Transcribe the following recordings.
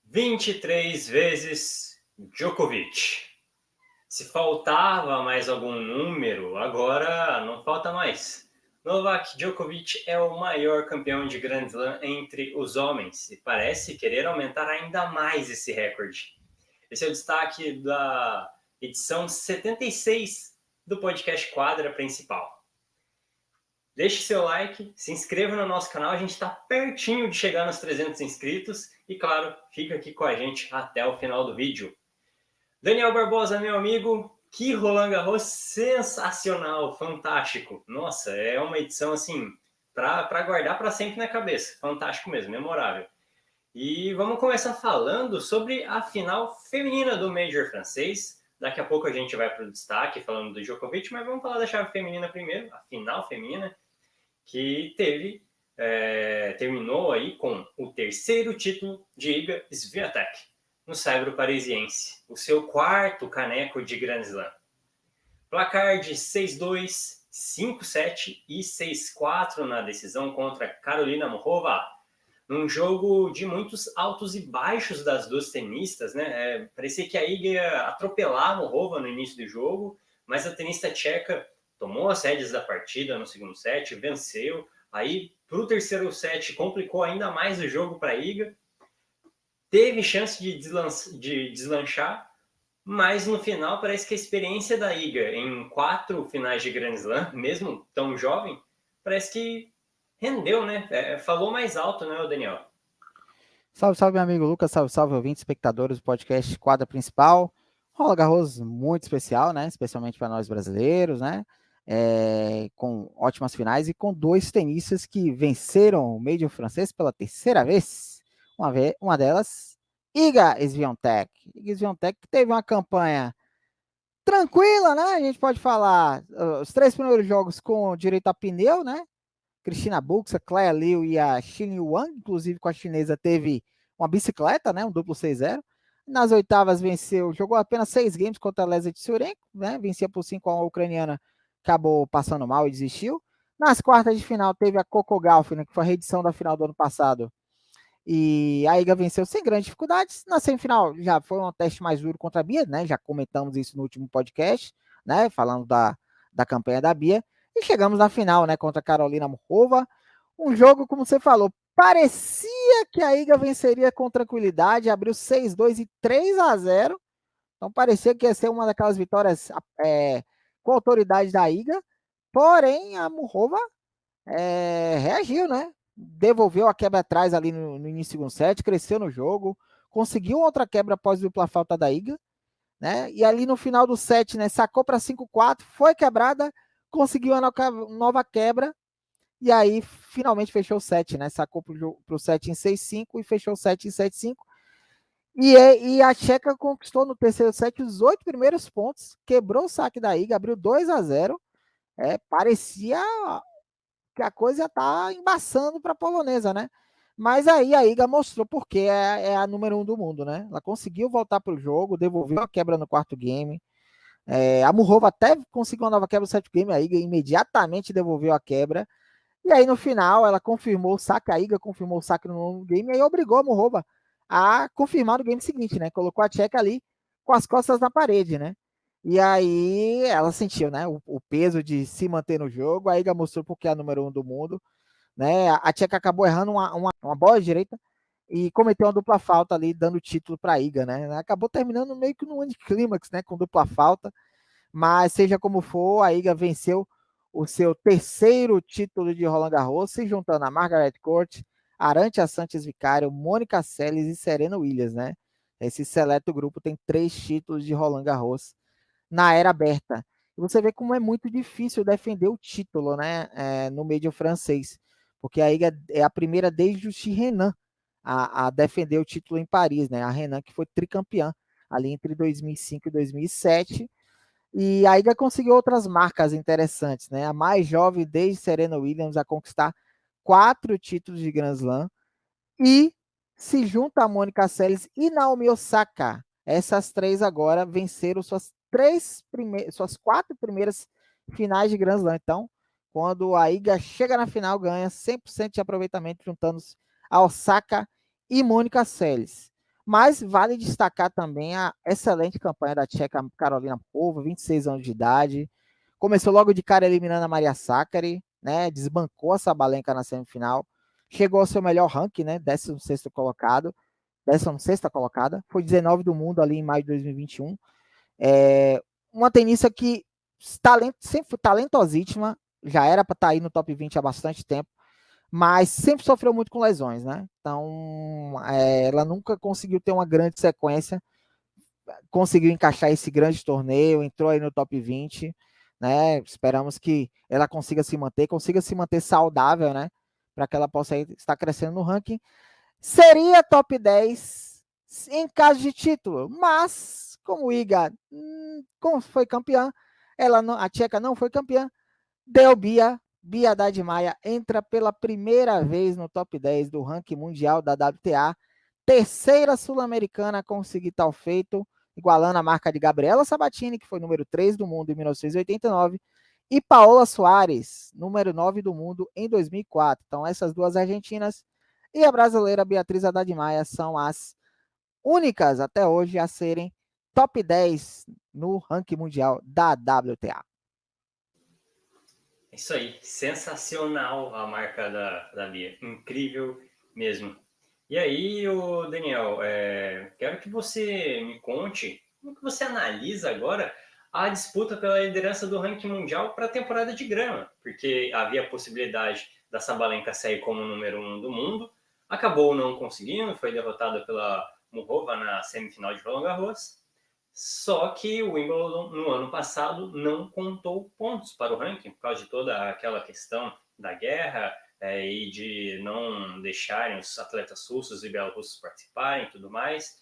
23 vezes Djokovic. Se faltava mais algum número, agora não falta mais. Novak Djokovic é o maior campeão de Grand Slam entre os homens e parece querer aumentar ainda mais esse recorde. Esse é o destaque da edição 76 do podcast Quadra Principal. Deixe seu like, se inscreva no nosso canal, a gente está pertinho de chegar nos 300 inscritos e, claro, fica aqui com a gente até o final do vídeo. Daniel Barbosa, meu amigo, que Roland Garros sensacional, fantástico. Nossa, é uma edição assim, para guardar para sempre na cabeça. Fantástico mesmo, memorável. E vamos começar falando sobre a final feminina do Major francês. Daqui a pouco a gente vai para o destaque falando do Djokovic, mas vamos falar da chave feminina primeiro, a final feminina, que terminou aí com o terceiro título de Iga Swiatek no saibro parisiense, o seu quarto caneco de Grand Slam. Placar de 6-2, 5-7 e 6-4 na decisão contra Karolina Muchova, num jogo de muitos altos e baixos das duas tenistas, né? Parecia que a Iga ia atropelar a Muchova no início do jogo, mas a tenista tcheca tomou as rédeas da partida no segundo set, venceu. Aí, para o terceiro set, complicou ainda mais o jogo para a Iga. Teve chance de deslanchar, mas no final parece que a experiência da Iga em 4 finais de Grand Slam, mesmo tão jovem, parece que rendeu, né? Falou mais alto, né, Daniel? Salve, salve, meu amigo Lucas, salve, salve, ouvintes, espectadores do podcast Quadra Principal. Roland Garros muito especial, né? Especialmente para nós brasileiros, né? Com ótimas finais e com dois tenistas que venceram o Major francês pela terceira vez. Uma delas, Iga Swiatek. Iga Swiatek que teve uma campanha tranquila, né? A gente pode falar os 3 primeiros jogos com direito a pneu, né? Cristina Buxa, Claire Liu e a Xin Wang, inclusive com a chinesa, teve uma bicicleta, né? Um duplo 6-0. Nas oitavas venceu, jogou apenas 6 games contra a Leslie Tsurenko, né? Vencia por 5 a ucraniana, acabou passando mal e desistiu. Nas quartas de final teve a Coco Gauff, né, que foi a reedição da final do ano passado. E a Iga venceu sem grandes dificuldades. Na semifinal já foi um teste mais duro contra a Bia, né? Já comentamos isso no último podcast, né? Falando da campanha da Bia. E chegamos na final, né? Contra a Karolina Muchova. Um jogo, como você falou, parecia que a Iga venceria com tranquilidade. Abriu 6-2 e 3-0. Então parecia que ia ser uma daquelas vitórias com autoridade da Iga. Porém, a Muchova reagiu, né? Devolveu a quebra atrás ali no início do segundo set, cresceu no jogo, conseguiu outra quebra após dupla falta da Iga, né? E ali no final do set, né, sacou para 5-4, foi quebrada, conseguiu a nova quebra, e aí finalmente fechou o set, né? Sacou para o set em 6-5 e fechou o set em 7-5. E a Tcheca conquistou no terceiro set os 8 primeiros pontos, quebrou o saque da Iga, abriu 2-0. Parecia que a coisa tá embaçando para a polonesa, né? Mas aí a Iga mostrou porque é a número 1 do mundo, né? Ela conseguiu voltar para o jogo, devolveu a quebra no quarto game. A Muchova até conseguiu uma nova quebra no sétimo game, a Iga imediatamente devolveu a quebra. E aí no final ela confirmou o saque, a Iga confirmou o saque no novo game e aí obrigou a Muchova a confirmar no game seguinte, né? Colocou a tcheca ali com as costas na parede, né? E aí ela sentiu, né, o peso de se manter no jogo. A Iga mostrou porque é a número 1 do mundo, né? A tcheca acabou errando uma bola direita e cometeu uma dupla falta ali, dando título para a Iga, né? Acabou terminando meio que no anticlímax, né, com dupla falta. Mas seja como for, a Iga venceu o seu terceiro título de Roland Garros, se juntando a Margaret Court, Arantxa Sanchez Vicario, Mônica Seles e Serena Williams, né? Esse seleto grupo tem 3 títulos de Roland Garros na era aberta. E você vê como é muito difícil defender o título, né? No meio francês, porque a Iga é a primeira desde o Xi Renan a defender o título em Paris, né? A Renan que foi tricampeã ali entre 2005 e 2007. E a Iga conseguiu outras marcas interessantes, né? A mais jovem desde Serena Williams a conquistar 4 títulos de Grand Slam e se junta a Mônica Seles e Naomi Osaka. Essas 3 agora venceram suas 4 primeiras finais de Grand Slam. Então, quando a Iga chega na final, ganha 100% de aproveitamento, juntando-se a Osaka e Mônica Seles. Mas vale destacar também a excelente campanha da tcheca Karolina Pova, 26 anos de idade. Começou logo de cara eliminando a Maria Sakkari, né? Desbancou a Sabalenka na semifinal. Chegou ao seu melhor ranking, né? 16º colocado. 16ª colocada. Foi 19 do mundo ali em maio de 2021. Uma tenista que sempre foi talentosíssima. Já era para estar aí no top 20 há bastante tempo, mas sempre sofreu muito com lesões, né? Então, ela nunca conseguiu ter uma grande sequência, conseguiu encaixar esse grande torneio, entrou aí no top 20, né? Esperamos que ela consiga se manter saudável, né? Para que ela possa estar crescendo no ranking. Seria top 10 em caso de título, mas como o Iga como foi campeã, a tcheca não foi campeã, deu Bia Haddad Maia entra pela primeira vez no top 10 do ranking mundial da WTA, terceira sul-americana a conseguir tal feito, igualando a marca de Gabriela Sabatini, que foi número 3 do mundo em 1989, e Paola Soares, número 9 do mundo em 2004. Então essas duas argentinas e a brasileira Beatriz Haddad Maia são as únicas até hoje a serem top 10 no ranking mundial da WTA. Isso aí, sensacional a marca da Bia, incrível mesmo. E aí, Daniel, quero que você me conte como que você analisa agora a disputa pela liderança do ranking mundial para a temporada de grama, porque havia a possibilidade da Sabalenka sair como número 1 do mundo, acabou não conseguindo, foi derrotada pela Muhova na semifinal de Roland Garros. Só que o Wimbledon, no ano passado, não contou pontos para o ranking, por causa de toda aquela questão da guerra e de não deixarem os atletas russos e bielorrussos participarem e tudo mais.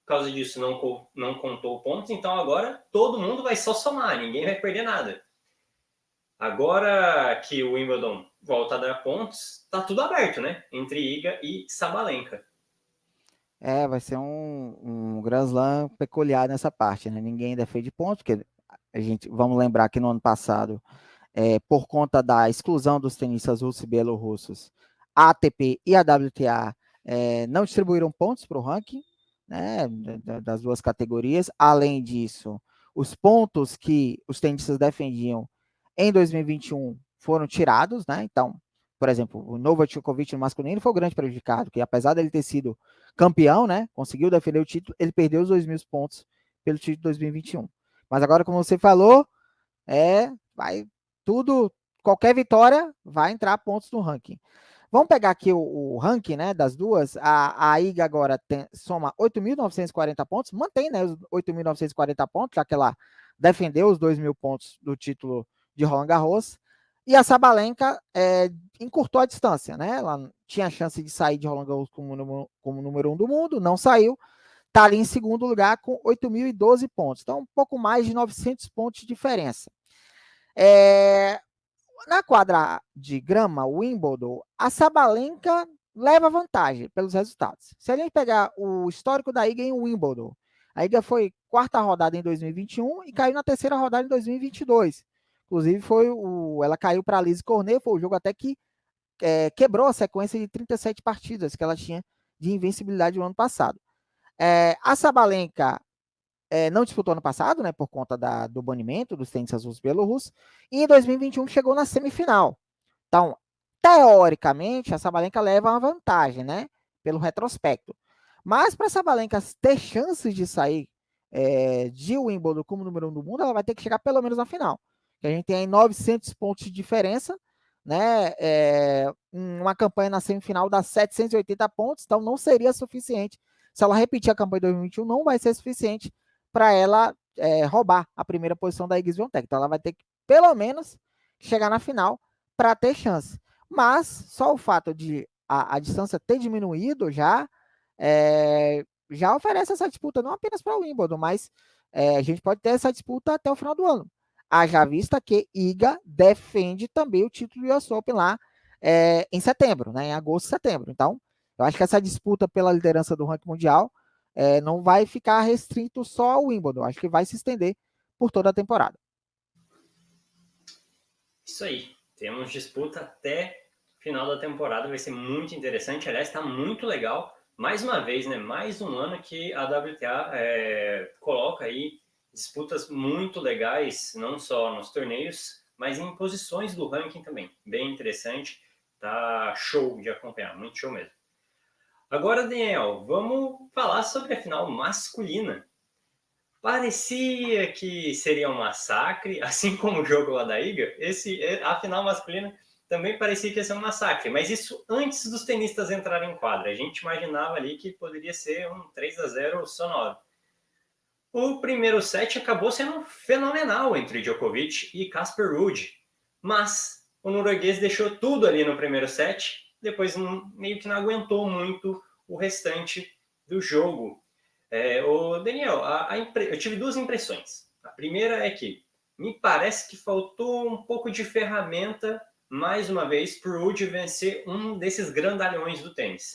Por causa disso, não contou pontos, então agora todo mundo vai só somar, ninguém vai perder nada. Agora que o Wimbledon volta a dar pontos, tá tudo aberto, né? Entre Iga e Sabalenka. Vai ser um Grand Slam peculiar nessa parte, né? Ninguém defende pontos, porque vamos lembrar que no ano passado, por conta da exclusão dos tenistas russos e bielorrussos, a ATP e a WTA não distribuíram pontos para o ranking, né, das duas categorias. Além disso, os pontos que os tenistas defendiam em 2021 foram tirados, né? Então, por exemplo, o Novak Djokovic no masculino foi o grande prejudicado, que apesar dele ter sido campeão, né? Conseguiu defender o título, ele perdeu os 2.000 pontos pelo título de 2021. Mas agora, como você falou, vai tudo, qualquer vitória vai entrar pontos no ranking. Vamos pegar aqui o ranking, né, das duas. A Iga agora soma 8.940 pontos, mantém, né, os 8.940 pontos, já que ela defendeu os 2.000 pontos do título de Roland Garros. E a Sabalenka encurtou a distância, né? Ela tinha a chance de sair de Roland Garros como número 1 do mundo, não saiu. Está ali em segundo lugar com 8.012 pontos. Então, um pouco mais de 900 pontos de diferença. Na quadra de grama, Wimbledon, a Sabalenka leva vantagem pelos resultados. Se a gente pegar o histórico da Iga em Wimbledon, a Iga foi quarta rodada em 2021 e caiu na terceira rodada em 2022. Inclusive, ela caiu para a Alizé Cornet, foi o jogo até que quebrou a sequência de 37 partidas que ela tinha de invencibilidade no ano passado. A Sabalenka não disputou ano passado, né, por conta do banimento dos tenistas russos bielorrussos, e em 2021 chegou na semifinal. Então, teoricamente, a Sabalenka leva uma vantagem, né, pelo retrospecto. Mas para a Sabalenka ter chances de sair de Wimbledon como número 1 do mundo, ela vai ter que chegar pelo menos na final. A gente tem aí 900 pontos de diferença, né, uma campanha na semifinal dá 780 pontos, então não seria suficiente. Se ela repetir a campanha de 2021, não vai ser suficiente para ela roubar a primeira posição da Iga Swiatek. Então ela vai ter que, pelo menos, chegar na final para ter chance. Mas só o fato de a distância ter diminuído já oferece essa disputa, não apenas para o Wimbledon, mas a gente pode ter essa disputa até o final do ano. Haja vista que Iga defende também o título do US Open lá em setembro, né, em agosto e setembro. Então, eu acho que essa disputa pela liderança do ranking mundial não vai ficar restrito só ao Wimbledon, acho que vai se estender por toda a temporada. Isso aí, temos disputa até final da temporada, vai ser muito interessante, aliás, está muito legal, mais uma vez, né, mais um ano que a WTA coloca aí disputas muito legais, não só nos torneios, mas em posições do ranking também. Bem interessante, tá show de acompanhar, muito show mesmo. Agora, Daniel, vamos falar sobre a final masculina. Parecia que seria um massacre, assim como o jogo lá da Iga, a final masculina também parecia que ia ser um massacre, mas isso antes dos tenistas entrarem em quadra. A gente imaginava ali que poderia ser um 3-0 sonoro. O primeiro set acabou sendo fenomenal entre Djokovic e Casper Ruud, mas o norueguês deixou tudo ali no primeiro set, depois meio que não aguentou muito o restante do jogo. O Daniel, eu tive duas impressões. A primeira é que me parece que faltou um pouco de ferramenta, mais uma vez, para o Ruud vencer um desses grandalhões do tênis.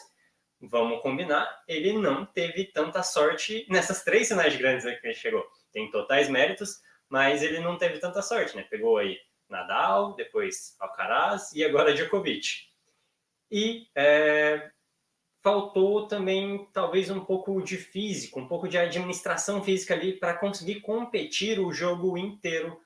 Vamos combinar, ele não teve tanta sorte nessas 3 finais grandes que ele chegou. Tem totais méritos, mas ele não teve tanta sorte, né? Pegou aí Nadal, depois Alcaraz e agora Djokovic. E faltou também, talvez, um pouco de físico, um pouco de administração física ali para conseguir competir o jogo inteiro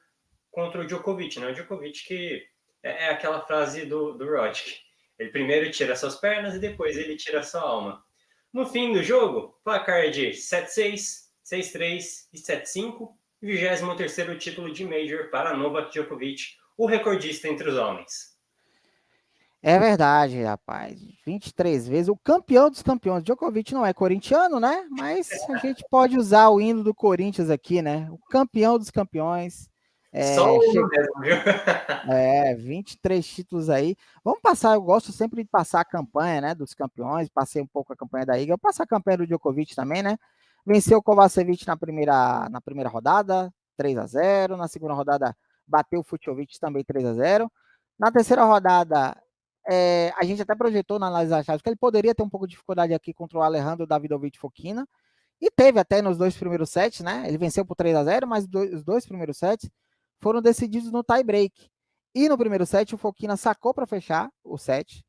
contra o Djokovic, né? O Djokovic que é aquela frase do Roddick. Ele primeiro tira suas pernas e depois ele tira sua alma. No fim do jogo, placar de 7-6, 6-3 e 7-5, 23º título de Major para Novak Djokovic, o recordista entre os homens. É verdade, rapaz. 23 vezes, o campeão dos campeões. Djokovic não é corintiano, né? Mas a gente pode usar o hino do Corinthians aqui, né? O campeão dos campeões. Só o hino mesmo, viu? 23 títulos aí. Vamos passar, eu gosto sempre de passar a campanha, né, dos campeões. Passei um pouco a campanha da Iga. Eu passo a campanha do Djokovic também, né? Venceu o Kovacevic na primeira rodada, 3-0. Na segunda rodada, bateu o Fucsovics também 3-0. Na terceira rodada, a gente até projetou na análise das chaves que ele poderia ter um pouco de dificuldade aqui contra o Alejandro Davidovich Fokina. E teve até nos 2 primeiros sets, né? Ele venceu por 3-0, mas os 2 primeiros sets foram decididos no tie-break. E no primeiro set, o Fokina sacou para fechar o set,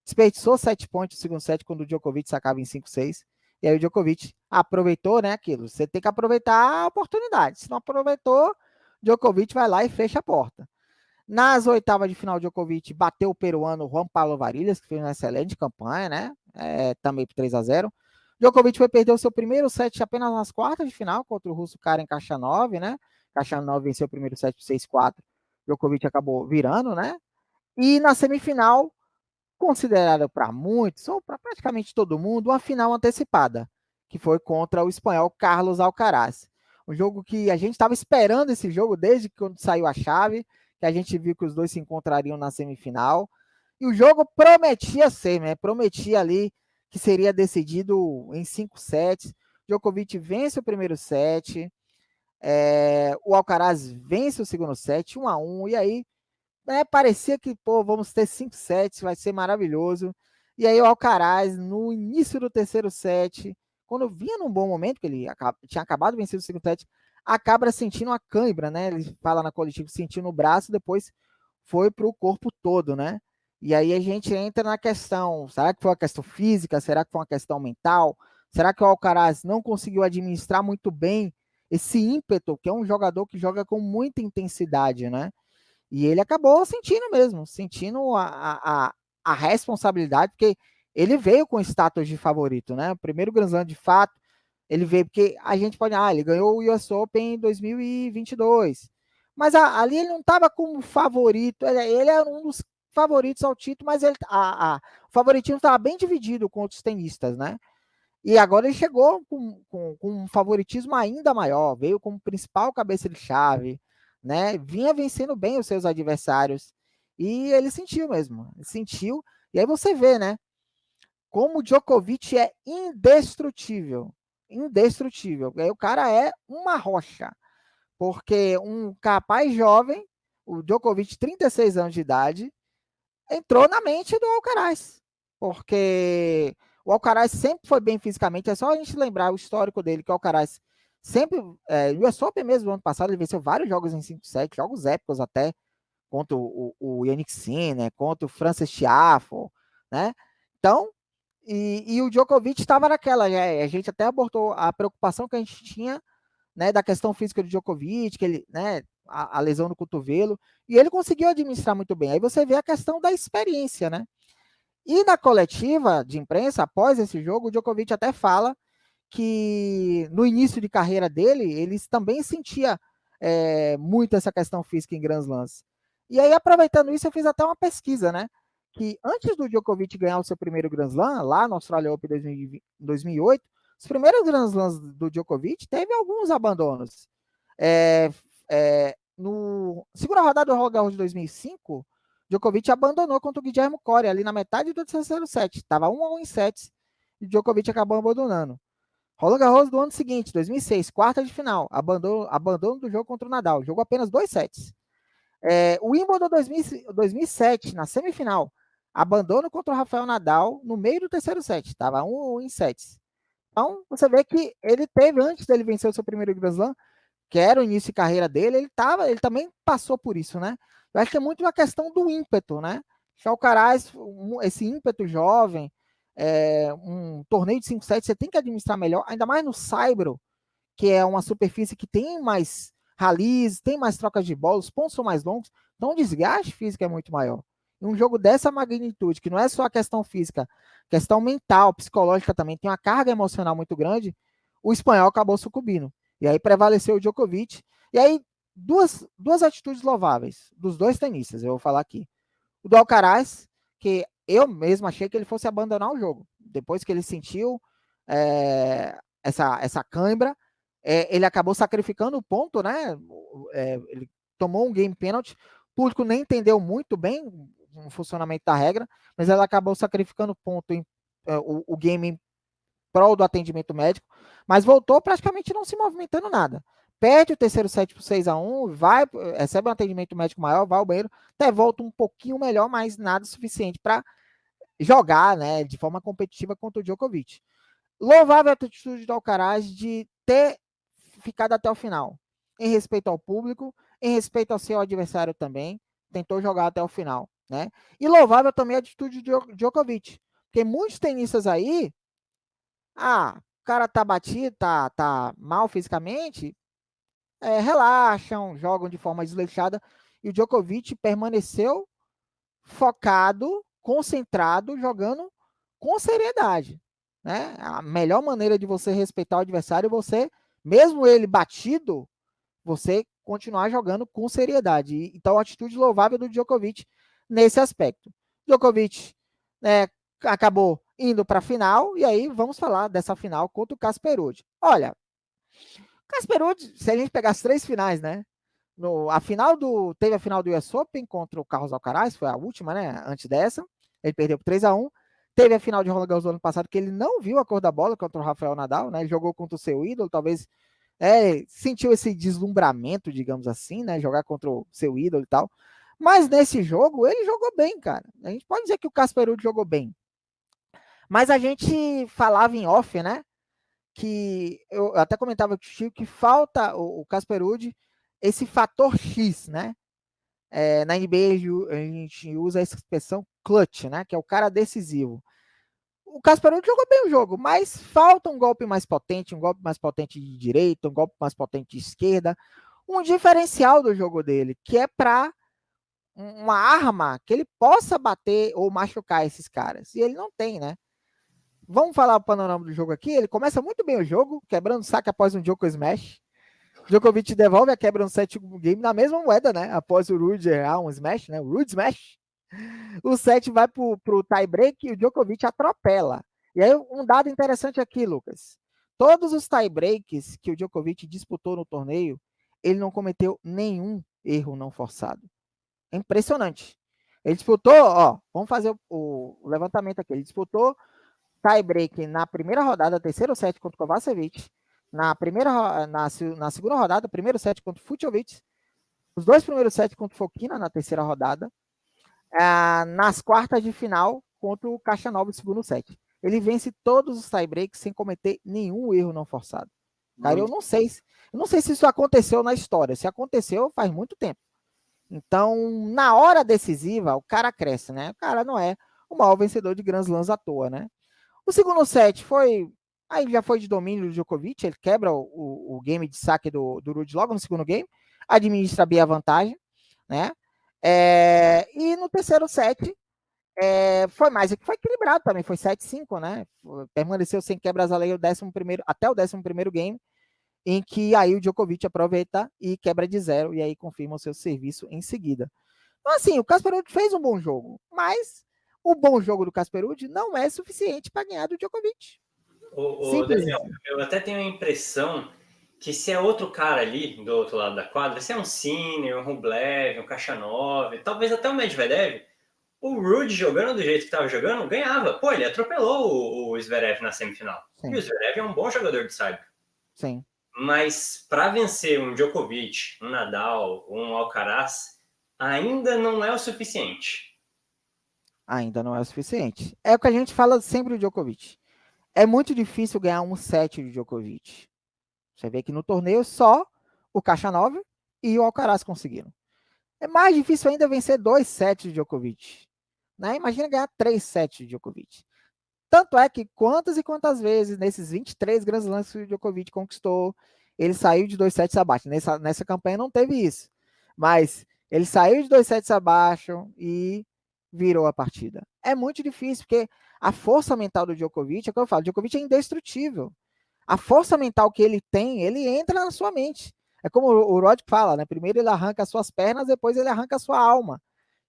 desperdiçou 7 pontos no segundo set, quando o Djokovic sacava em 5-6. E aí o Djokovic aproveitou, né, aquilo. Você tem que aproveitar a oportunidade. Se não aproveitou, Djokovic vai lá e fecha a porta. Nas oitavas de final, o Djokovic bateu o peruano Juan Pablo Varillas, que fez uma excelente campanha, né? Também por 3-0. Djokovic foi perder o seu primeiro set apenas nas quartas de final contra o russo Karen Khachanov, né? Khachanov venceu o primeiro set por 6-4. Djokovic acabou virando, né? E na semifinal, considerada para muitos, ou para praticamente todo mundo, uma final antecipada, que foi contra o espanhol Carlos Alcaraz. Um jogo que a gente estava esperando esse jogo desde quando saiu a chave, que a gente viu que os dois se encontrariam na semifinal. E o jogo prometia ser, né? Prometia ali que seria decidido em 5 sets. Djokovic vence o primeiro set, o Alcaraz vence o segundo set, 1-1, e aí parecia que, pô, vamos ter 5 sets, vai ser maravilhoso. E aí o Alcaraz, no início do terceiro set, quando vinha num bom momento, que ele tinha acabado de vencer o segundo set, acaba sentindo uma cãibra, né? Ele fala na coletiva, sentiu no braço, depois foi para o corpo todo, né? E aí a gente entra na questão, será que foi uma questão física? Será que foi uma questão mental? Será que o Alcaraz não conseguiu administrar muito bem esse ímpeto, que é um jogador que joga com muita intensidade, né? E ele acabou sentindo mesmo, sentindo a responsabilidade, porque ele veio com status de favorito, né? O primeiro Grand Slam, de fato, ele veio porque a gente pode, ele ganhou o US Open em 2022, mas ali ele não estava como favorito, ele era um dos favoritos ao título, mas o favoritismo estava bem dividido com outros tenistas, né? E agora ele chegou com um favoritismo ainda maior, veio como principal cabeça de chave, né? Vinha vencendo bem os seus adversários. E ele sentiu mesmo, sentiu. E aí você vê, né? Como o Djokovic é indestrutível. Indestrutível. Aí o cara é uma rocha. Porque um capaz jovem, o Djokovic, 36 anos de idade, entrou na mente do Alcaraz. Porque o Alcaraz sempre foi bem fisicamente. É só a gente lembrar o histórico dele, que o Alcaraz sempre, o US Open mesmo, no ano passado, ele venceu vários jogos em 5-7, jogos épicos até, contra o Yannick Sinner, contra o Frances Tiafoe, né? Então, E o Djokovic estava naquela, né? A gente até abordou a preocupação que a gente tinha, né, da questão física do Djokovic, que ele, né, a lesão no cotovelo, e ele conseguiu administrar muito bem. Aí você vê a questão da experiência, né? E na coletiva de imprensa, após esse jogo, o Djokovic até fala que no início de carreira dele, ele também sentia muito essa questão física em Grand Slams. E aí, aproveitando isso, eu fiz até uma pesquisa, né? Que antes do Djokovic ganhar o seu primeiro Grand Slam, lá no Australia Open 2008, os primeiros Grand Slams do Djokovic teve alguns abandonos. No segunda rodada do Roland Garros de 2005, Djokovic abandonou contra o Guillermo Coria ali na metade do terceiro set. Estava 1-1 em sets e Djokovic acabou abandonando. Roland Garros do ano seguinte, 2006, quarta de final, abandono do jogo contra o Nadal, jogo apenas 2 sets. O Wimbledon 2007, na semifinal, abandono contra o Rafael Nadal no meio do terceiro set, estava 1-1 em sets. Então, você vê que ele teve, antes dele vencer o seu primeiro Grand Slam, que era o início de carreira dele, ele também passou por isso, né? Eu acho que é muito uma questão do ímpeto, né? Alcaraz, esse ímpeto jovem, um torneio de 5 sets, você tem que administrar melhor, ainda mais no Saibro, que é uma superfície que tem mais rallies, tem mais trocas de bola, os pontos são mais longos, então o desgaste físico é muito maior. E um jogo dessa magnitude, que não é só a questão física, questão mental, psicológica também, tem uma carga emocional muito grande, o espanhol acabou sucumbindo. E aí prevaleceu o Djokovic. E aí, duas atitudes louváveis dos dois tenistas, eu vou falar aqui. O do Alcaraz, que eu mesmo achei que ele fosse abandonar o jogo. Depois que ele sentiu essa cãibra, ele acabou sacrificando o ponto, né? Ele tomou um game penalty. O público nem entendeu muito bem o funcionamento da regra, mas ela acabou sacrificando o ponto, o game em prol do atendimento médico, mas voltou praticamente não se movimentando nada. Perde o terceiro set por 6-1, recebe um atendimento médico maior, vai ao banheiro, até volta um pouquinho melhor, mas nada suficiente para jogar, né, de forma competitiva contra o Djokovic. Louvável a atitude do Alcaraz de ter ficado até o final, em respeito ao público, em respeito ao seu adversário também, tentou jogar até o final, né? E louvável também a atitude do Djokovic, porque muitos tenistas aí, o cara tá batido, tá mal fisicamente, relaxam, jogam de forma desleixada, e o Djokovic permaneceu focado, concentrado, jogando com seriedade, né? A melhor maneira de você respeitar o adversário é você, mesmo ele batido, você continuar jogando com seriedade. Então, a atitude louvável do Djokovic nesse aspecto. Djokovic, né, acabou indo para a final, e aí vamos falar dessa final contra o Casper Ruud. Olha, Casper Ruud, se a gente pegar as 3 finais, né? Teve a final do US Open contra o Carlos Alcaraz, foi a última, né? Antes dessa, ele perdeu por 3-1. Teve a final de Roland Garros do ano passado, que ele não viu a cor da bola contra o Rafael Nadal, né? Ele jogou contra o seu ídolo, talvez sentiu esse deslumbramento, digamos assim, né? Jogar contra o seu ídolo e tal. Mas nesse jogo, ele jogou bem, cara. A gente pode dizer que o Casper Ruud jogou bem. Mas a gente falava em off, né? Que eu até comentava com o Chico que falta o Casper Ruud esse fator X, né? Na NBA a gente usa essa expressão clutch, né? Que é o cara decisivo. O Casper Ruud jogou bem o jogo, mas falta um golpe mais potente de direita, um golpe mais potente de esquerda, um diferencial do jogo dele, que é para uma arma que ele possa bater ou machucar esses caras. E ele não tem, né? Vamos falar o panorama do jogo aqui. Ele começa muito bem o jogo, quebrando saque após um Djoko Smash. Djokovic devolve a quebra no set game na mesma moeda, né? Após o Ruud errar um smash, né? O Ruud Smash. O set vai pro tie break e o Djokovic atropela. E aí, um dado interessante aqui, Lucas. Todos os tie breaks que o Djokovic disputou no torneio, ele não cometeu nenhum erro não forçado. É impressionante. Ele disputou, vamos fazer o levantamento aqui. Ele disputou tie break na primeira rodada, terceiro set contra o Kovacevic. Na segunda rodada, primeiro set contra o Fucsovics, os 2 primeiros sets contra o Fokina na terceira rodada, nas quartas de final contra o Khachanov no segundo set. Ele vence todos os tie-breaks sem cometer nenhum erro não forçado. Cara, eu não sei se isso aconteceu na história. Se aconteceu, faz muito tempo. Então, na hora decisiva, o cara cresce, né? O cara não é o maior vencedor de Grand Slams à toa, né? O segundo set aí já foi de domínio do Djokovic, ele quebra o game de saque do Ruud logo no segundo game, administra bem a vantagem, né? E no terceiro set, foi equilibrado também, foi 7-5, né? Permaneceu sem quebras a lei até o 11º game, em que aí o Djokovic aproveita e quebra de 0, e aí confirma o seu serviço em seguida. Então, assim, o Casper Ruud fez um bom jogo, mas o bom jogo do Casper Ruud não é suficiente para ganhar do Djokovic. Simples. Daniel, eu até tenho a impressão que se é outro cara ali do outro lado da quadra, se é um Sinner, um Rublev, um Khachanov, talvez até um Medvedev, o Ruud jogando do jeito que estava jogando, ganhava. Pô, ele atropelou o Zverev na semifinal. Sim. E o Zverev é um bom jogador de saibro. Sim. Mas para vencer um Djokovic, um Nadal, um Alcaraz, ainda não é o suficiente. Ainda não é o suficiente. É o que a gente fala sempre do Djokovic. É muito difícil ganhar um set de Djokovic. Você vê que no torneio só o Khachanov e o Alcaraz conseguiram. É mais difícil ainda vencer 2 sets de Djokovic. Né? Imagina ganhar 3 sets de Djokovic. Tanto é que quantas e quantas vezes nesses 23 Grand Slams que o Djokovic conquistou, ele saiu de 2 sets abaixo. Nessa campanha não teve isso. Mas ele saiu de 2 sets abaixo e virou a partida. É muito difícil, porque a força mental do Djokovic, é o que eu falo, o Djokovic é indestrutível. A força mental que ele tem, ele entra na sua mente. É como o Rod fala, né? Primeiro ele arranca as suas pernas, depois ele arranca a sua alma.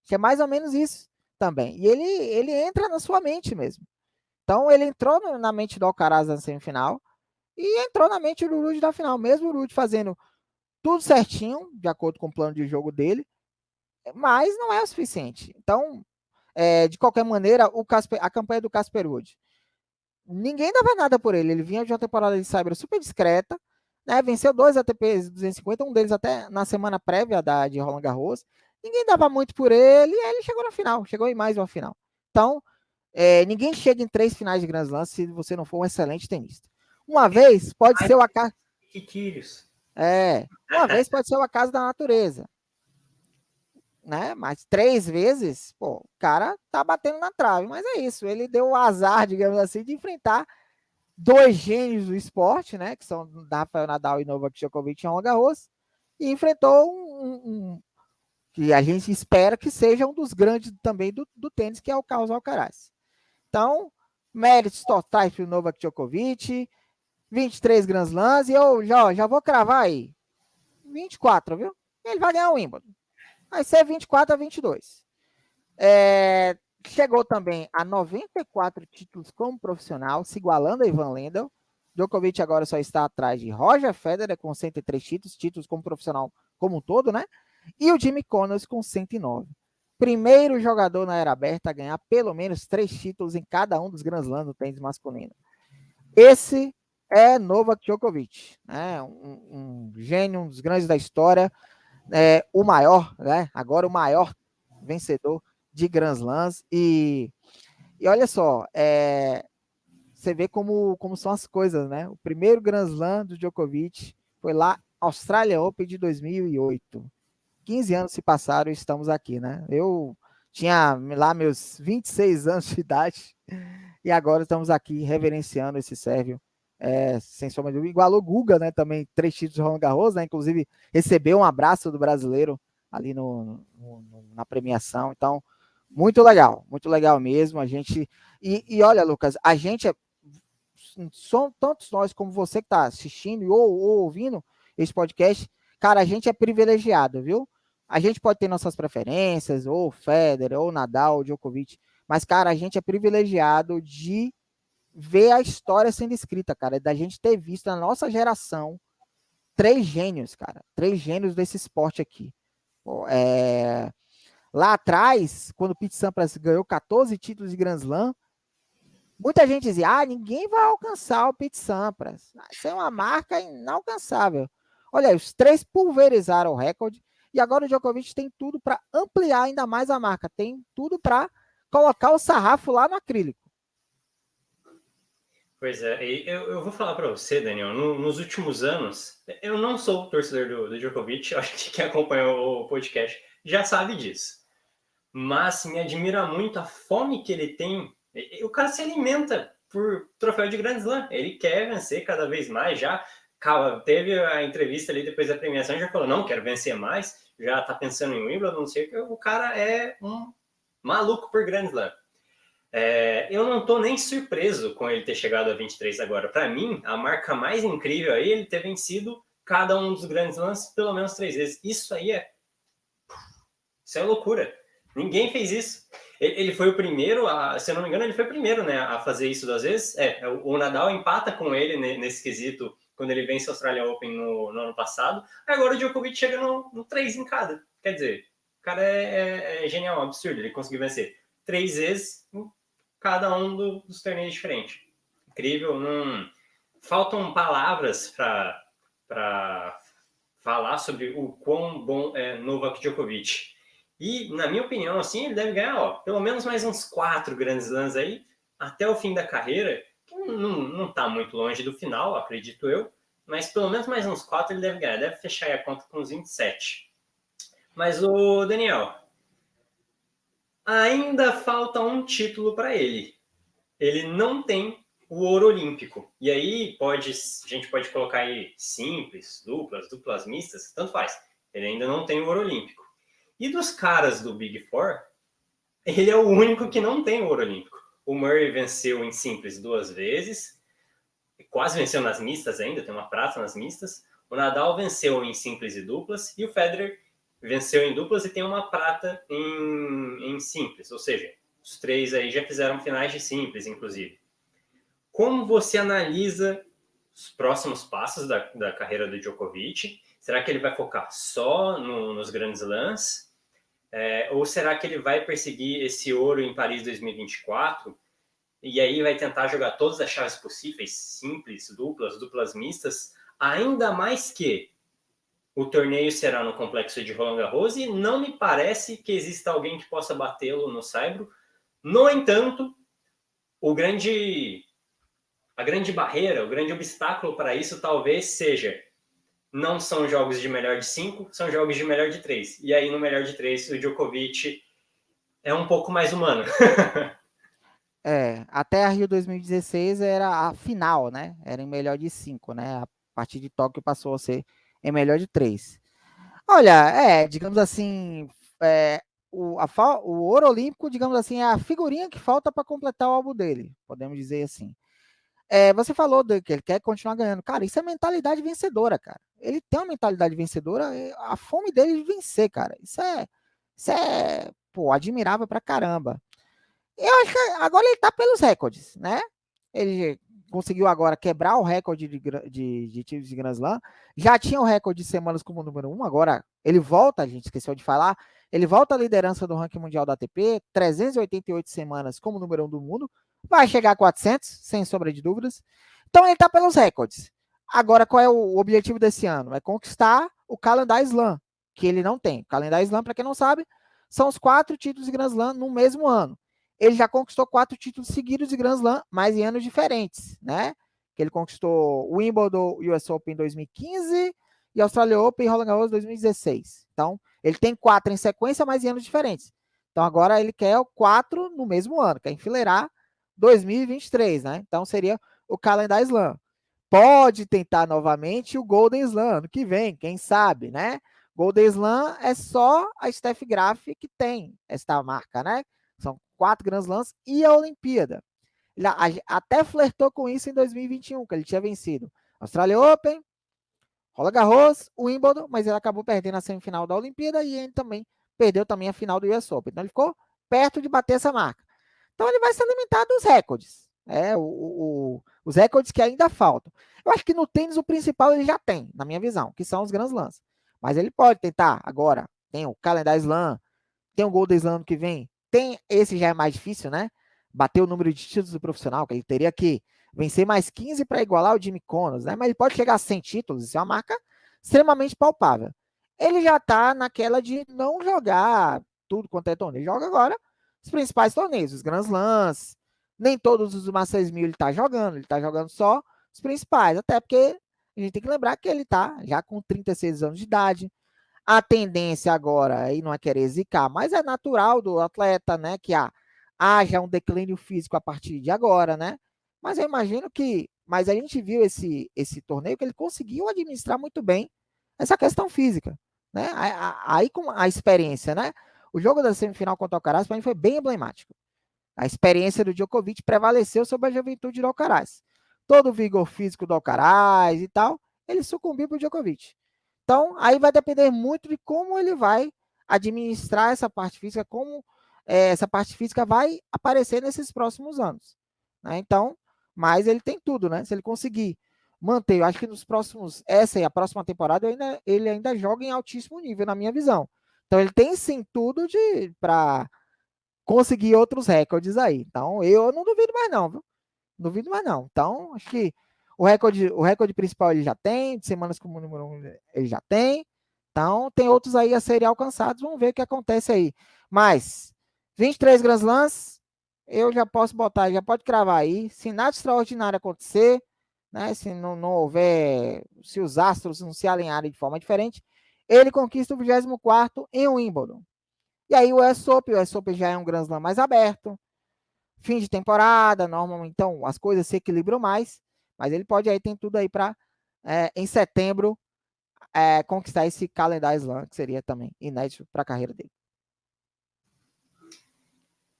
Que é mais ou menos isso também. E ele entra na sua mente mesmo. Então ele entrou na mente do Alcaraz na semifinal e entrou na mente do Ruud da final. Mesmo o Ruud fazendo tudo certinho, de acordo com o plano de jogo dele, mas não é o suficiente. Então, de qualquer maneira, a campanha do Casper Ruud, ninguém dava nada por ele. Ele vinha de uma temporada de Cyber super discreta, né? Venceu 2 ATPs 250, um deles até na semana prévia de Roland Garros. Ninguém dava muito por ele e aí ele chegou na final, chegou em mais uma final. Então, ninguém chega em 3 finais de Grand Slam se você não for um excelente tenista. Uma vez pode ser o acaso. Uma vez pode ser o acaso da natureza. Né? Mas 3 vezes, pô, o cara tá batendo na trave. Mas é isso, ele deu o azar, digamos assim, de enfrentar 2 gênios do esporte, né? Que são Rafael Nadal e Novak Djokovic em Roland Garros, e enfrentou um que a gente espera que seja um dos grandes também do tênis, que é o Carlos Alcaraz. Então, méritos totais para o Novak Djokovic, 23 Grand Slams, e eu já vou cravar aí, 24, viu? Ele vai ganhar o Wimbledon. Vai ser 24-22. Chegou também a 94 títulos como profissional, se igualando a Ivan Lendl. Djokovic agora só está atrás de Roger Federer com 103 títulos como profissional como um todo, né? E o Jimmy Connors com 109. Primeiro jogador na era aberta a ganhar pelo menos 3 títulos em cada um dos Grand Slams do tênis masculino. Esse é Novak Djokovic, né? Um gênio, um dos grandes da história, o maior, né? Agora o maior vencedor de Grand Slams. E olha só, você vê como são as coisas, né? O primeiro Grand Slam do Djokovic foi lá, Australian Open de 2008. 15 anos se passaram e estamos aqui, né? Eu tinha lá meus 26 anos de idade e agora estamos aqui reverenciando esse sérvio, sem sombra de dúvida. Igualou Guga, né? Também 3 títulos de Roland Garros, né? Inclusive recebeu um abraço do brasileiro ali na premiação. Então, muito legal mesmo. A gente e olha, Lucas, a gente são tantos nós como você que está assistindo ou ouvindo esse podcast, cara, a gente é privilegiado, viu? A gente pode ter nossas preferências, ou Federer, ou Nadal, ou Djokovic, mas, cara, a gente é privilegiado de ver a história sendo escrita, cara, da gente ter visto na nossa geração 3 gênios, cara, 3 gênios desse esporte aqui. Lá atrás, quando o Pete Sampras ganhou 14 títulos de Grand Slam, muita gente dizia, ninguém vai alcançar o Pete Sampras. Isso é uma marca inalcançável. Olha, os 3 pulverizaram o recorde e agora o Djokovic tem tudo para ampliar ainda mais a marca. Tem tudo para colocar o sarrafo lá no acrílico. Pois é, eu vou falar para você, Daniel, nos últimos anos, eu não sou torcedor do Djokovic, acho que quem acompanhou o podcast já sabe disso. Mas me admira muito a fome que ele tem. O cara se alimenta por troféu de Grand Slam. Ele quer vencer cada vez mais. Já teve a entrevista ali depois da premiação, já falou, não, quero vencer mais, já tá pensando em Wimbledon, não sei o que. O cara é um maluco por Grand Slam. Eu não tô nem surpreso com ele ter chegado a 23 agora. Para mim, a marca mais incrível aí é ele ter vencido cada um dos Grand Slams pelo menos 3 vezes. Isso é loucura. Ninguém fez isso. Ele foi o primeiro, se eu não me engano, ele foi o primeiro, né, a fazer isso 2 vezes. O Nadal empata com ele nesse quesito quando ele vence a Australia Open no ano passado. Agora o Djokovic chega no 3 em cada. Quer dizer, o cara é genial, absurdo. Ele conseguiu vencer 3 vezes em cada um dos torneios diferentes. Incrível. Faltam palavras para falar sobre o quão bom é Novak Djokovic. E, na minha opinião, assim, ele deve ganhar, pelo menos mais uns 4 Grand Slams aí, até o fim da carreira, que não tá muito longe do final, acredito eu, mas pelo menos mais uns 4 ele deve ganhar, deve fechar aí a conta com uns 27. Mas, o Daniel, ainda falta um título para ele. Ele não tem o ouro olímpico. E aí a gente pode colocar aí simples, duplas mistas, tanto faz. Ele ainda não tem o ouro olímpico. E dos caras do Big Four, ele é o único que não tem o ouro olímpico. O Murray venceu em simples 2 vezes, quase venceu nas mistas ainda, tem uma prata nas mistas. O Nadal venceu em simples e duplas, e o Federer venceu em duplas e tem uma prata em simples. Ou seja, os 3 aí já fizeram finais de simples, inclusive. Como você analisa os próximos passos da carreira do Djokovic? Será que ele vai focar só nos Grand Slams? Ou será que ele vai perseguir esse ouro em Paris 2024 e aí vai tentar jogar todas as chaves possíveis, simples, duplas mistas, ainda mais que o torneio será no complexo de Roland Garros e não me parece que exista alguém que possa batê-lo no saibro. No entanto, a grande barreira, o grande obstáculo para isso talvez seja não são jogos de melhor de 5, são jogos de melhor de 3. E aí, no melhor de 3, o Djokovic é um pouco mais humano. Até a Rio 2016 era a final, né? Era em melhor de 5, né? A partir de Tóquio passou a ser em melhor de 3. Olha, digamos assim, o ouro olímpico, digamos assim, é a figurinha que falta para completar o álbum dele, podemos dizer assim. Você falou que ele quer continuar ganhando. Cara, isso é mentalidade vencedora, cara. Ele tem uma mentalidade vencedora, a fome dele de vencer, cara. Isso é pô, admirável pra caramba. Eu acho que agora ele tá pelos recordes, né? Ele conseguiu agora quebrar o recorde de títulos de Grand Slam. Já tinha o recorde de semanas como número 1, agora ele volta, a gente esqueceu de falar, ele volta à liderança do ranking mundial da ATP, 388 semanas como número 1 do mundo, vai chegar a 400, sem sombra de dúvidas. Então ele tá pelos recordes. Agora, qual é o objetivo desse ano? É conquistar o calendário Slam, que ele não tem. O calendário Slam, para quem não sabe, são os 4 títulos de Grand Slam no mesmo ano. Ele já conquistou 4 títulos seguidos de Grand Slam, mas em anos diferentes, né? Que ele conquistou o Wimbledon US Open em 2015 e Australia Open e Roland Garros em 2016. Então, ele tem 4 em sequência, mas em anos diferentes. Então, agora ele quer 4 no mesmo ano, quer enfileirar 2023, né? Então, seria o calendário Slam. Pode tentar novamente o Golden Slam ano que vem, quem sabe, né? Golden Slam é só a Steph Graf que tem esta marca, né? São 4 Grand Slams e a Olimpíada. Ele até flertou com isso em 2021, que ele tinha vencido Australia Open, Roland Garros, o Wimbledon, mas ele acabou perdendo a semifinal da Olimpíada e ele também perdeu também a final do US Open. Então ele ficou perto de bater essa marca. Então ele vai se alimentar dos recordes. Os recordes que ainda faltam. Eu acho que no tênis o principal ele já tem, na minha visão, que são os Grand Slams. Mas ele pode tentar agora. Tem o calendário Slam, tem o Golden Slam que vem. Esse já é mais difícil, né? Bater o número de títulos do profissional, que ele teria que vencer mais 15 para igualar o Jimmy Connors, né? Mas ele pode chegar a 100 títulos, isso é uma marca extremamente palpável. Ele já tá naquela de não jogar tudo quanto é torneio. Ele joga agora os principais torneios, os Grand Slams. Nem todos os Masters 1000 ele tá jogando só os principais, até porque a gente tem que lembrar que ele tá já com 36 anos de idade. A tendência agora aí não é querer zicar, mas é natural do atleta, né, que haja um declínio físico a partir de agora, né? Mas eu imagino que... Mas a gente viu esse torneio que ele conseguiu administrar muito bem essa questão física, né? Aí com a experiência, né? O jogo da semifinal contra o Alcaraz, para mim, foi bem emblemático. A experiência do Djokovic prevaleceu sobre a juventude do Alcaraz. Todo o vigor físico do Alcaraz e tal, ele sucumbiu para o Djokovic. Então, aí vai depender muito de como ele vai administrar essa parte física, como essa parte física vai aparecer nesses próximos anos. Né? Então, mas ele tem tudo, né? Se ele conseguir manter, eu acho que nos próximos, essa e a próxima temporada, ele ainda joga em altíssimo nível, na minha visão. Então, ele tem sim tudo para conseguir outros recordes aí. Então, eu não duvido mais não, viu? Não duvido mais não. Então, acho que o recorde principal ele já tem, de semanas como número 1 ele já tem. Então, tem outros aí a serem alcançados. Vamos ver o que acontece aí. Mas, 23 Grand Slams, eu já posso botar, já pode cravar aí. Se nada extraordinário acontecer, né? Se não houver, se os astros não se alinharem de forma diferente, ele conquista o 24º em Wimbledon. E aí o US Open já é um Grand Slam mais aberto, fim de temporada, normalmente, então as coisas se equilibram mais, mas ele pode aí, tem tudo aí para em setembro conquistar esse calendário Slam, que seria também inédito para a carreira dele.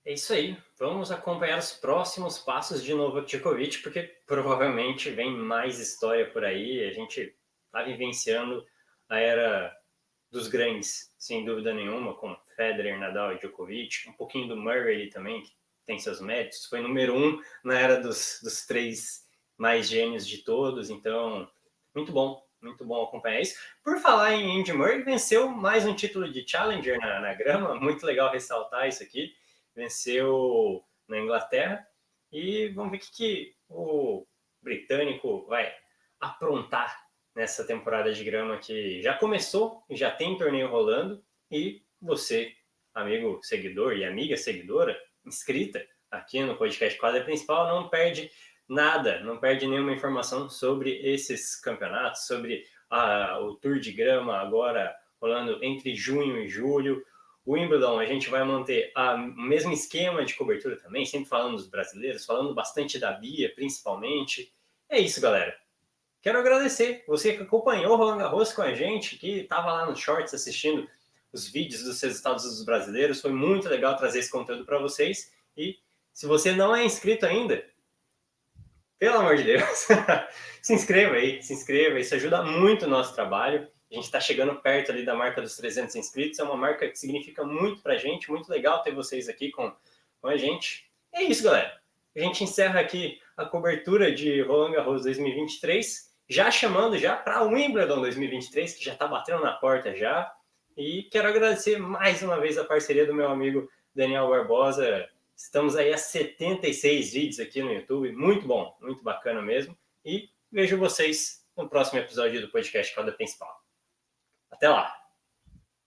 É isso aí. Vamos acompanhar os próximos passos de Novak Djokovic, porque provavelmente vem mais história por aí. A gente está vivenciando a era dos grandes, sem dúvida nenhuma, com Federer, Nadal e Djokovic. Um pouquinho do Murray também, que tem seus méritos. Foi número 1 na era dos 3 mais gênios de todos. Então, muito bom acompanhar isso. Por falar em Andy Murray, venceu mais um título de Challenger na grama. Muito legal ressaltar isso aqui. Venceu na Inglaterra. E vamos ver o que o britânico vai aprontar nessa temporada de grama que já começou, já tem torneio rolando. E você, amigo seguidor e amiga seguidora, inscrita aqui no podcast Quadra Principal, não perde nada, não perde nenhuma informação sobre esses campeonatos, sobre o Tour de Grama agora rolando entre junho e julho. O Wimbledon, a gente vai manter o mesmo esquema de cobertura também, sempre falando dos brasileiros, falando bastante da Bia, principalmente. É isso, galera. Quero agradecer você que acompanhou o Roland Garros com a gente, que estava lá nos shorts assistindo os vídeos dos resultados dos brasileiros. Foi muito legal trazer esse conteúdo para vocês. E se você não é inscrito ainda, pelo amor de Deus, se inscreva aí, isso ajuda muito o nosso trabalho. A gente está chegando perto ali da marca dos 300 inscritos, é uma marca que significa muito para a gente, muito legal ter vocês aqui com a gente. É isso, galera. A gente encerra aqui a cobertura de Roland Garros 2023, já chamando já para o Wimbledon 2023, que já está batendo na porta já. E quero agradecer mais uma vez a parceria do meu amigo Daniel Barbosa. Estamos aí a 76 vídeos aqui no YouTube, muito bom, muito bacana mesmo. E vejo vocês no próximo episódio do podcast Quadra Principal. Até lá!